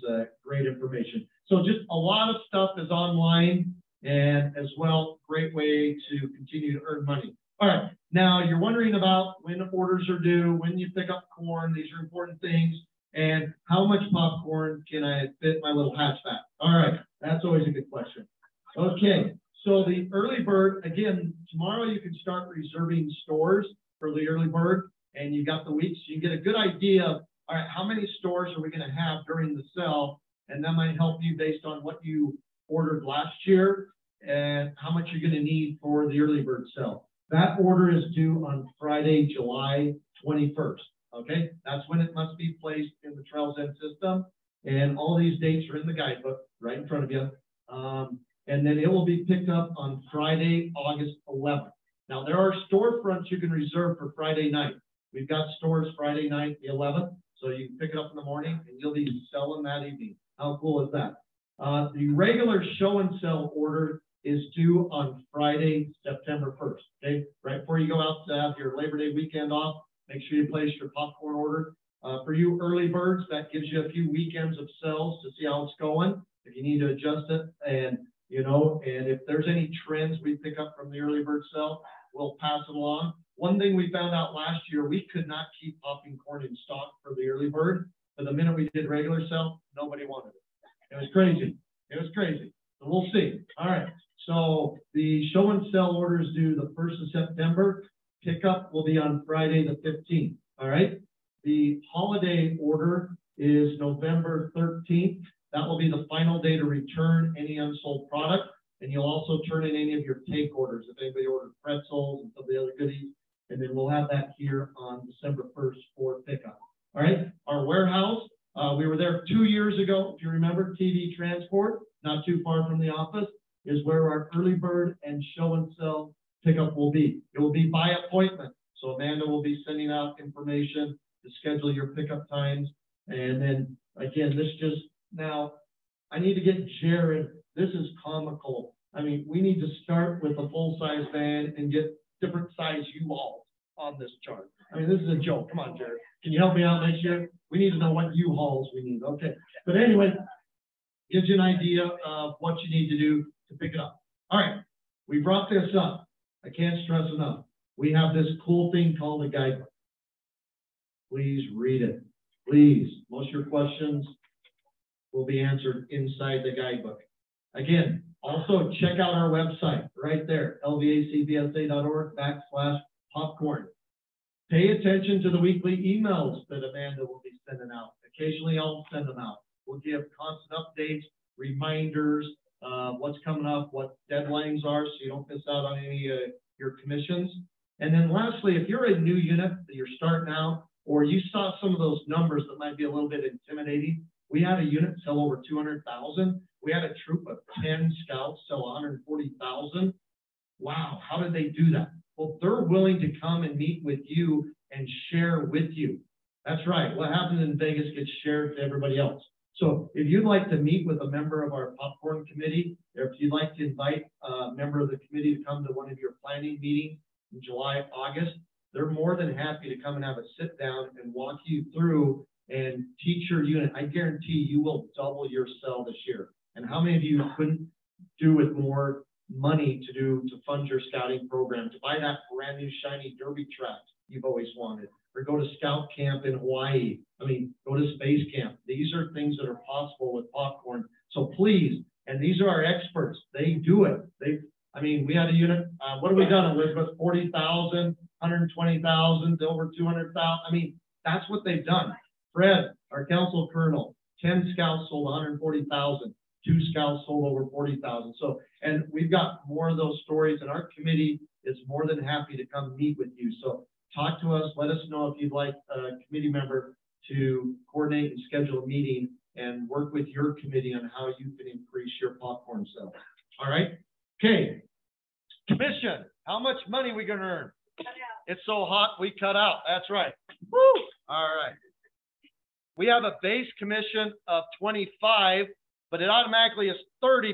great information. So just a lot of stuff is online, and as well, great way to continue to earn money. All right, now you're wondering about when orders are due, when you pick up corn. These are important things. And how much popcorn can I fit my little hatchback? All right, that's always a good question. Okay, so the early bird, again, tomorrow you can start reserving stores for the early bird, and you got the week, so you can get a good idea of, all right, how many stores are we going to have during the sale? And that might help you based on what you ordered last year and how much you're going to need for the early bird sale. That order is due on Friday, July 21st. Okay, that's when it must be placed in the Trails End system. And all these dates are in the guidebook right in front of you. And then it will be picked up on Friday, August 11th. Now, there are storefronts you can reserve for Friday night. We've got stores Friday night, the 11th. So you can pick it up in the morning and you'll be selling that evening. How cool is that? The regular show and sell order is due on Friday, September 1st. Okay, right before you go out to have your Labor Day weekend off, make sure you place your popcorn order. For you early birds, that gives you a few weekends of sales to see how it's going. If you need to adjust it, and you know, and if there's any trends we pick up from the early bird sale, we'll pass it along. One thing we found out last year, we could not keep popping corn in stock for the early bird. But the minute we did regular sale, nobody wanted it. It was crazy. It was crazy. So we'll see. All right. So the show and sell orders due the 1st of September. Pickup will be on Friday the 15th. All right. The holiday order is November 13th. That will be the final day to return any unsold product. And you'll also turn in any of your take orders if anybody ordered pretzels and some of the other goodies. And then we'll have that here on December 1st for pickup. All right. Our warehouse, we were there 2 years ago. If you remember, TV Transport, not too far from the office, is where our early bird and show and sell pickup will be. It will be by appointment. So Amanda will be sending out information to schedule your pickup times. And then again, this just now, I need to get Jared. This is comical. I mean, we need to start with a full-size van and get different size U-Hauls on this chart. I mean, this is a joke. Come on, Jared. Can you help me out next year? We need to know what U-Hauls we need. Okay. But anyway, gives you an idea of what you need to do to pick it up. All right. We brought this up. I can't stress enough. We have this cool thing called a guidebook. Please read it. Please. Most of your questions will be answered inside the guidebook. Again, also check out our website right there, lvacbsa.org/popcorn. Pay attention to the weekly emails that Amanda will be sending out. Occasionally, I'll send them out. We'll give constant updates, reminders, what's coming up, what deadlines are, so you don't miss out on any of your commissions. And then lastly, if you're a new unit that you're starting out, or you saw some of those numbers that might be a little bit intimidating, we had a unit sell over 200,000. We had a troop of 10 scouts sell 140,000. Wow, how did they do that? Well, they're willing to come and meet with you and share with you. That's right. What happens in Vegas gets shared to everybody else. So if you'd like to meet with a member of our popcorn committee, or if you'd like to invite a member of the committee to come to one of your planning meetings in July, August, they're more than happy to come and have a sit down and walk you through and teach your unit. I guarantee you will double your sell this year. And how many of you couldn't do with more money to fund your scouting program, to buy that brand new shiny derby track you've always wanted, or go to scout camp in Hawaii? I mean, go to space camp. These are things that are possible with popcorn. So please, and these are our experts. They do it. We had a unit. What have we done, Elizabeth? 40,000, 120,000, over 200,000. I mean, that's what they've done. Fred, our council colonel, 10 scouts sold 140,000. 2 scouts sold over 40,000. So, and we've got more of those stories, and our committee is more than happy to come meet with you. So talk to us. Let us know if you'd like a committee member to coordinate and schedule a meeting and work with your committee on how you can increase your popcorn sales. All right. Okay. Commission. How much money we going to earn? It's so hot, we cut out. That's right. Woo! All right. We have a base commission of 25, but it automatically is 30%,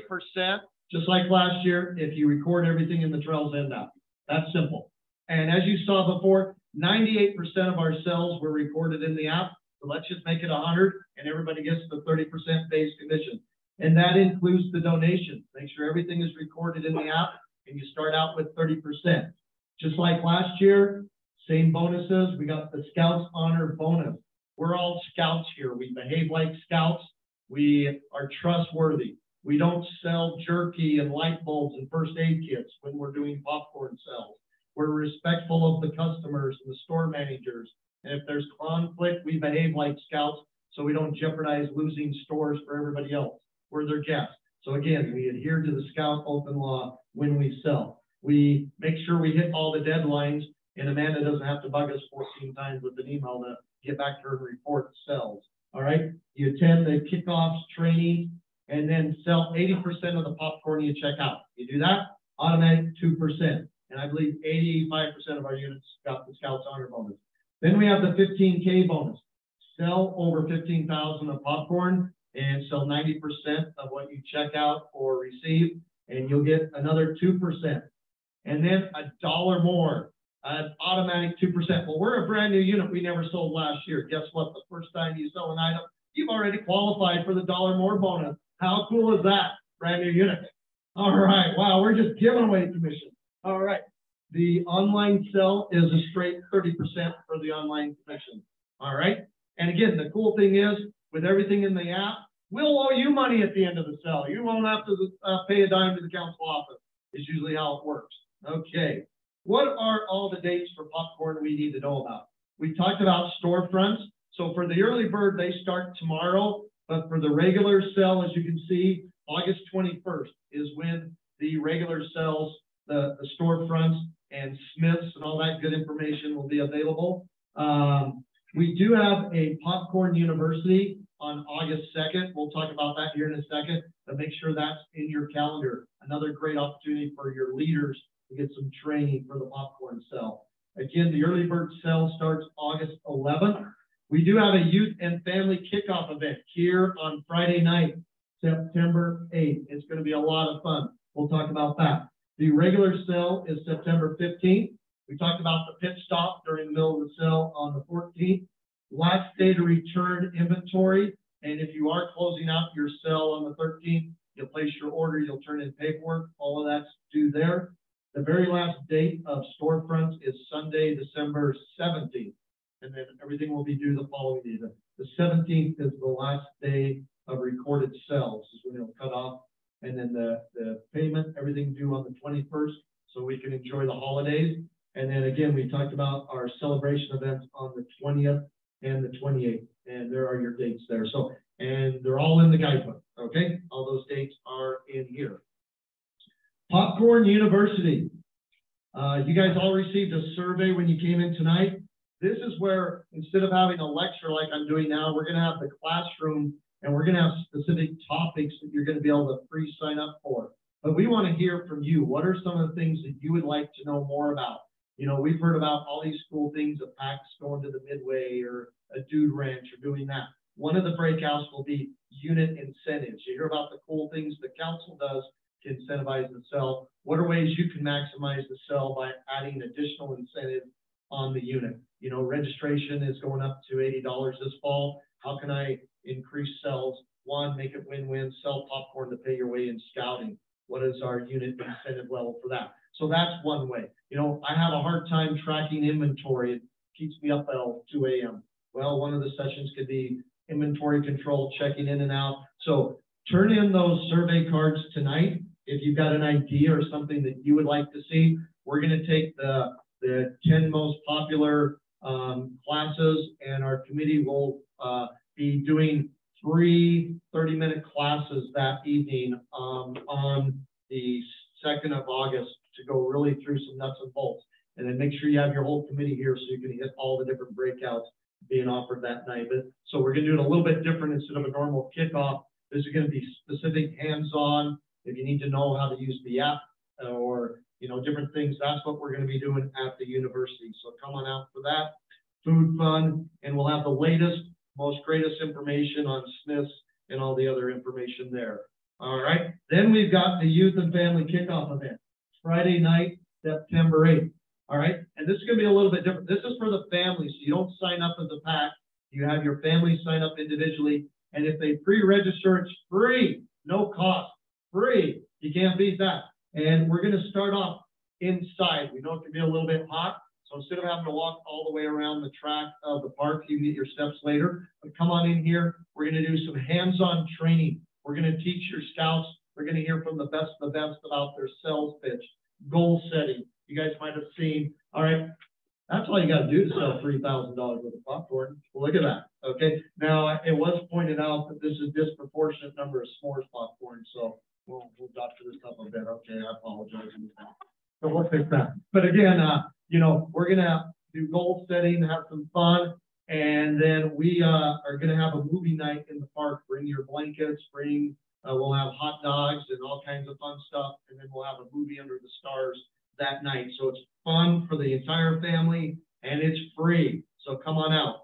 just like last year, if you record everything in the Trails End app. That's simple. And as you saw before, 98% of our sales were recorded in the app. So let's just make it 100, and everybody gets the 30% base commission. And that includes the donations. Make sure everything is recorded in the app, and you start out with 30%. Just like last year, same bonuses. We got the Scouts Honor bonus. We're all scouts here. We behave like scouts. We are trustworthy. We don't sell jerky and light bulbs and first aid kits when we're doing popcorn sales. We're respectful of the customers and the store managers. And if there's conflict, we behave like scouts so we don't jeopardize losing stores for everybody else. We're their guests. So again, we adhere to the Scout Open Law when we sell. We make sure we hit all the deadlines, and Amanda doesn't have to bug us 14 times with an email to get back to her and report sales. All right. You attend the kickoffs training and then sell 80% of the popcorn you check out. You do that, automatic 2%. And I believe 85% of our units got the Scouts Honor bonus. Then we have the 15K bonus. Sell over 15,000 of popcorn and sell 90% of what you check out or receive, and you'll get another 2%. And then $1 more, an automatic 2%. Well, we're a brand new unit. We never sold last year. Guess what? The first time you sell an item, you've already qualified for the $1 more bonus. How cool is that? Brand new unit. All right. Wow. We're just giving away commission. All right. The online sell is a straight 30% for the online commission. All right. And again, the cool thing is with everything in the app, we'll owe you money at the end of the sell. You won't have to pay a dime to the council office. It's usually how it works. Okay. What are all the dates for popcorn we need to know about? We talked about storefronts. So for the early bird, they start tomorrow. But for the regular sell, as you can see, August 21st is when the regular sells, the storefronts and Smiths and all that good information will be available. We do have a popcorn university on August 2nd. We'll talk about that here in a second, but make sure that's in your calendar. Another great opportunity for your leaders to get some training for the popcorn sell. Again, the early bird sell starts August 11th. We do have a youth and family kickoff event here on Friday night, September 8th. It's going to be a lot of fun. We'll talk about that. The regular sell is September 15th. We talked about the pit stop during the middle of the sell on the 14th. Last day to return inventory. And if you are closing out your sell on the 13th, you'll place your order, you'll turn in paperwork. All of that's due there. The very last date of storefronts is Sunday, December 17th. And then everything will be due the following day. The 17th is the last day of recorded sales, is when it'll cut off. And then the payment, everything due on the 21st, so we can enjoy the holidays. And then again, we talked about our celebration events on the 20th and the 28th. And there are your dates there. So, and they're all in the guidebook, okay? All those dates are in here. Popcorn University. You guys all received a survey when you came in tonight. This is where, instead of having a lecture like I'm doing now, we're going to have the classroom, and we're going to have specific topics that you're going to be able to free sign up for. But we want to hear from you. What are some of the things that you would like to know more about? You know, we've heard about all these cool things, a PAX going to the Midway or a Dude Ranch or doing that. One of the breakouts will be unit incentives. You hear about the cool things the council does to incentivize the cell. What are ways you can maximize the cell by adding additional incentive on the unit? You know, registration is going up to $80 this fall. How can I increase cells? One, make it win-win, sell popcorn to pay your way in scouting. What is our unit incentive level for that? So that's one way. You know, I have a hard time tracking inventory. It keeps me up until 2 a.m. Well, one of the sessions could be inventory control, checking in and out. So turn in those survey cards tonight. If you've got an idea or something that you would like to see, we're going to take the 10 most popular classes, and our committee will be doing 3 30-minute classes that evening on the 2nd of August to go really through some nuts and bolts. And then make sure you have your whole committee here so you can hit all the different breakouts being offered that night. But, so we're going to do it a little bit different instead of a normal kickoff. This is going to be specific hands-on. If you need to know how to use the app or, you know, different things, that's what we're going to be doing at the university. So come on out for that. Food, fun, and we'll have the latest, most greatest information on Smiths and all the other information there. All right. Then we've got the youth and family kickoff event, Friday night, September 8th. All right. And this is going to be a little bit different. This is for the family. So you don't sign up as a pack. You have your family sign up individually. And if they pre-register, it's free, no cost, free. You can't beat that. And we're going to start off inside. We know it can be a little bit hot. So instead of having to walk all the way around the track of the park, you can get your steps later. But come on in here. We're going to do some hands-on training. We're going to teach your scouts. We're going to hear from the best of the best about their sales pitch, goal setting. You guys might have seen. All right. That's all you got to do to sell $3,000 worth of popcorn. Well, look at that. Okay. Now, it was pointed out that this is a disproportionate number of s'mores popcorn. So we'll doctor this up a bit. Okay. I apologize. So we'll fix that. But again, you know, we're going to do goal setting, have some fun. And then we are going to have a movie night in the park. Bring your blankets, we'll have hot dogs and all kinds of fun stuff. And then we'll have a movie under the stars that night. So it's fun for the entire family and it's free. So come on out.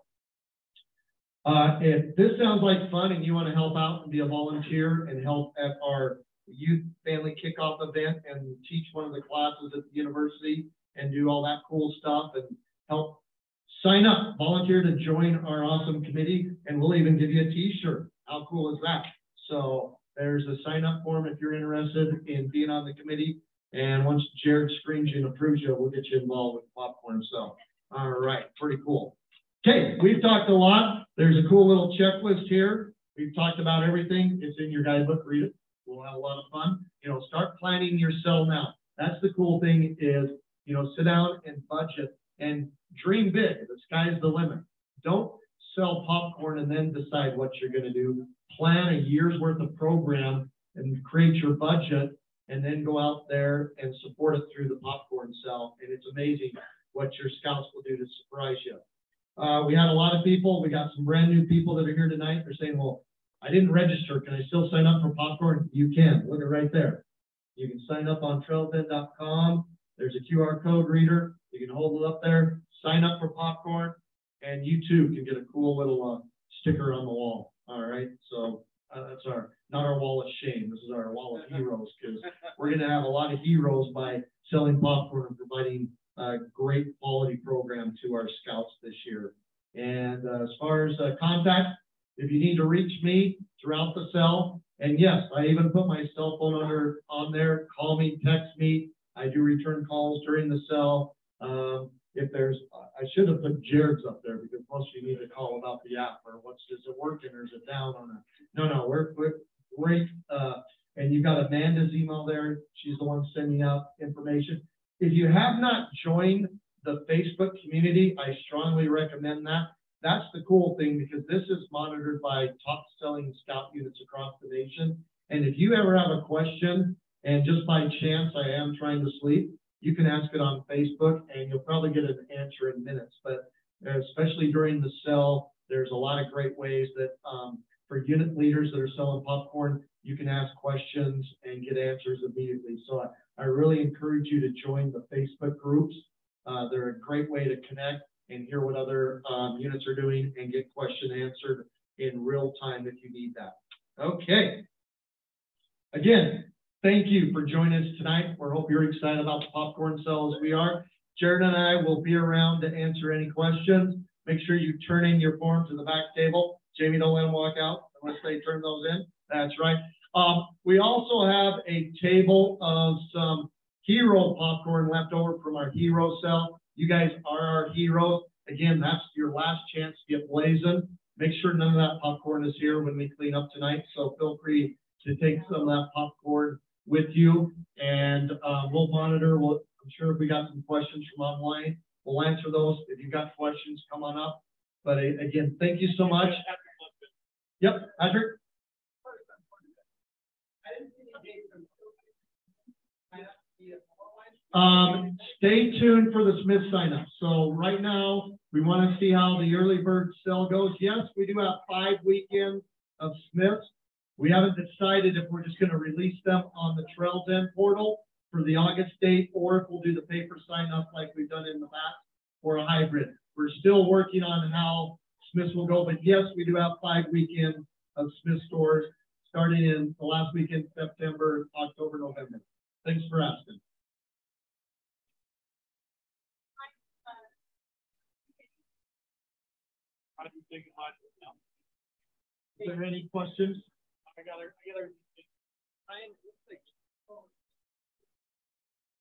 If this sounds like fun and you want to help out and be a volunteer and help at our youth family kickoff event and teach one of the classes at the university and do all that cool stuff and help, sign up, volunteer to join our awesome committee, and we'll even give you a t-shirt. How cool is that? So there's a sign up form if you're interested in being on the committee. And once Jared screens you and approves you, we'll get you involved with popcorn. So, all right, pretty cool. Okay, we've talked a lot. There's a cool little checklist here. We've talked about everything. It's in your guidebook. Read it. We'll have a lot of fun. You know, start planning your sell now. That's the cool thing is, you know, sit down and budget and dream big. The sky's the limit. Don't sell popcorn and then decide what you're going to do. Plan a year's worth of program and create your budget and then go out there and support it through the popcorn sell. And it's amazing what your scouts will do to surprise you. We had a lot of people. We got some brand new people that are here tonight. They're saying, well, I didn't register. Can I still sign up for popcorn? You can. Look at right there. You can sign up on trailhead.com. There's a QR code reader. You can hold it up there, sign up for popcorn, and you too can get a cool little sticker on the wall. All right. So that's not our wall of shame. This is our wall of heroes, because we're going to have a lot of heroes by selling popcorn and providing a great quality program to our scouts this year. And as far as contact, if you need to reach me throughout the cell, and yes, I even put my cell phone on there. Call me, text me. I do return calls during the cell. If there's, I should have put Jared's up there because most of you need to call about the app or is it working or is it down on it? No, we're great. And you've got Amanda's email there. She's the one sending out information. If you have not joined the Facebook community, I strongly recommend that. That's the cool thing because this is monitored by top selling scout units across the nation. And if you ever have a question and just by chance I am trying to sleep, you can ask it on Facebook and you'll probably get an answer in minutes. But especially during the sell, there's a lot of great ways that for unit leaders that are selling popcorn, you can ask questions and get answers immediately. So I really encourage you to join the Facebook groups. They're a great way to connect and hear what other units are doing and get question answered in real time if you need that. Okay. Again, thank you for joining us tonight. We hope you're excited about the popcorn sale as we are. Jared and I will be around to answer any questions. Make sure you turn in your forms to the back table. Jamie, don't let them walk out unless they turn those in. That's right. We also have a table of some hero popcorn left over from our hero sale. You guys are our heroes. Again, that's your last chance to get blazing. Make sure none of that popcorn is here when we clean up tonight. So feel free to take some of that popcorn with you, and we'll monitor. I'm sure if we got some questions from online, we'll answer those. If you've got questions, come on up. But again, thank you so much. Yep, Patrick. Stay tuned for the Smith sign up. So right now, we want to see how the early bird sale goes. Yes, we do have 5 weekends of Smiths. We haven't decided if we're just going to release them on the Trails End portal for the August date, or if we'll do the paper sign up like we've done in the past, or a hybrid. We're still working on how Smiths will go, but yes, we do have 5 weekends of Smith stores starting in the last weekend, September, October, November. Thanks for asking. Is there any questions?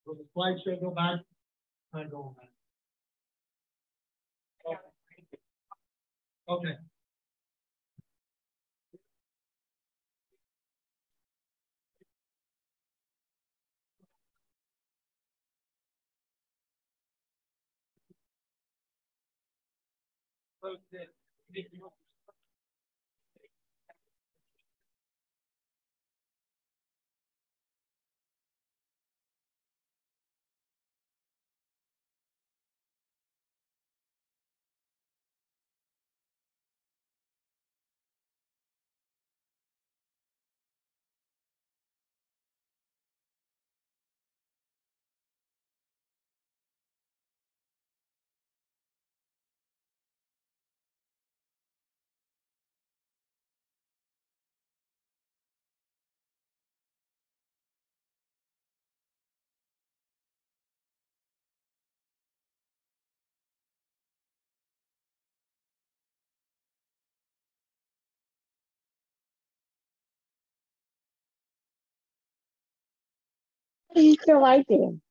Will the slideshow go back? I go back. Okay. What are you still lighting?